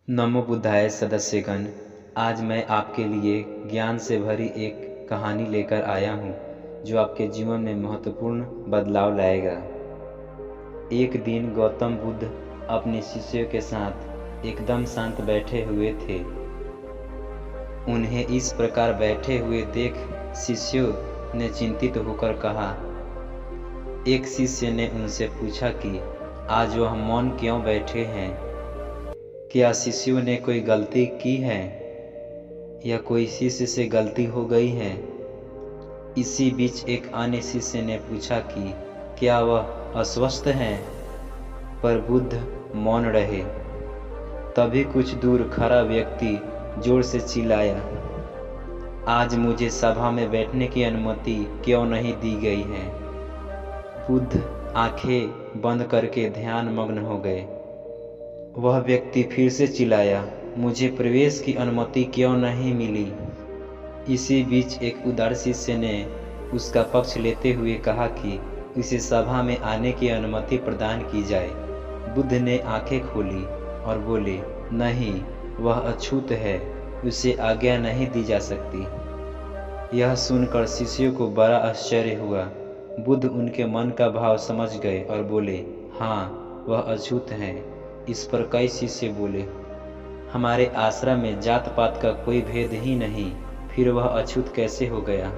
नमो बुद्धाय सदस्यगण। आज मैं आपके लिए ज्ञान से भरी एक कहानी लेकर आया हूँ जो आपके जीवन में महत्वपूर्ण बदलाव लाएगा। एक दिन गौतम बुद्ध अपने शिष्यों के साथ एकदम शांत बैठे हुए थे। उन्हें इस प्रकार बैठे हुए देख शिष्यों ने चिंतित होकर कहा। एक शिष्य ने उनसे पूछा कि आज वह मौन क्यों बैठे हैं? क्या शिष्यों ने कोई गलती की है या कोई शिष्य से गलती हो गई है? इसी बीच एक अन्य शिष्य ने पूछा कि क्या वह अस्वस्थ हैं? पर बुद्ध मौन रहे। तभी कुछ दूर खड़ा व्यक्ति जोर से चिल्लाया, आज मुझे सभा में बैठने की अनुमति क्यों नहीं दी गई है? बुद्ध आंखें बंद करके ध्यान मग्न हो गए। वह व्यक्ति फिर से चिल्लाया, मुझे प्रवेश की अनुमति क्यों नहीं मिली? इसी बीच एक उदार शिष्य ने उसका पक्ष लेते हुए कहा कि उसे सभा में आने की अनुमति प्रदान की जाए। बुद्ध ने आंखें खोली और बोले, नहीं, वह अछूत है, उसे आज्ञा नहीं दी जा सकती। यह सुनकर शिष्यों को बड़ा आश्चर्य हुआ। बुद्ध उनके मन का भाव समझ गए और बोले, हाँ, वह अछूत है। इस पर कई शिष्य बोले, हमारे आश्रम में जात पात का कोई भेद ही नहीं, फिर वह अछूत कैसे हो गया?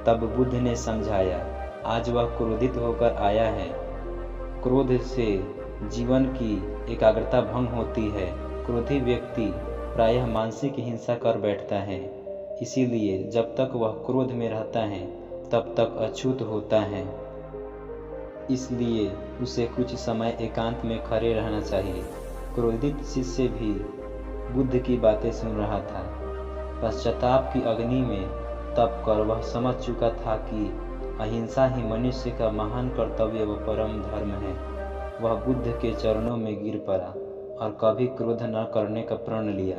तब बुद्ध ने समझाया, आज वह क्रोधित होकर आया है। क्रोध से जीवन की एकाग्रता भंग होती है। क्रोधी व्यक्ति प्रायः मानसिक हिंसा कर बैठता है। इसीलिए जब तक वह क्रोध में रहता है तब तक अछूत होता है। इसलिए उसे कुछ समय एकांत में खड़े रहना चाहिए। क्रोधित शिष्य भी बुद्ध की बातें सुन रहा था। पश्चाताप की अग्नि में तप कर वह समझ चुका था कि अहिंसा ही मनुष्य का महान कर्तव्य व परम धर्म है। वह बुद्ध के चरणों में गिर पड़ा और कभी क्रोध न करने का प्रण लिया।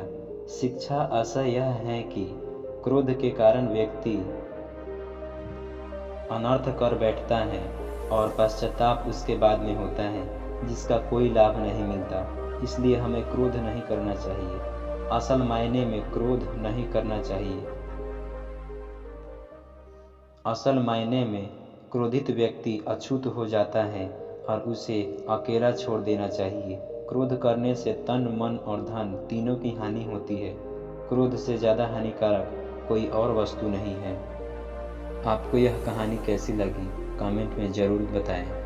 शिक्षा आशय यह है कि क्रोध के कारण व्यक्ति अनर्थ कर बैठता है और पश्चाताप उसके बाद में होता है, जिसका कोई लाभ नहीं मिलता। इसलिए हमें क्रोध नहीं करना चाहिए। असल मायने में क्रोध नहीं करना चाहिए। असल मायने में क्रोधित व्यक्ति अछूत हो जाता है और उसे अकेला छोड़ देना चाहिए। क्रोध करने से तन, मन और धन तीनों की हानि होती है। क्रोध से ज़्यादा हानिकारक कोई और वस्तु नहीं है। आपको यह कहानी कैसी लगी? कमेंट में ज़रूर बताएं।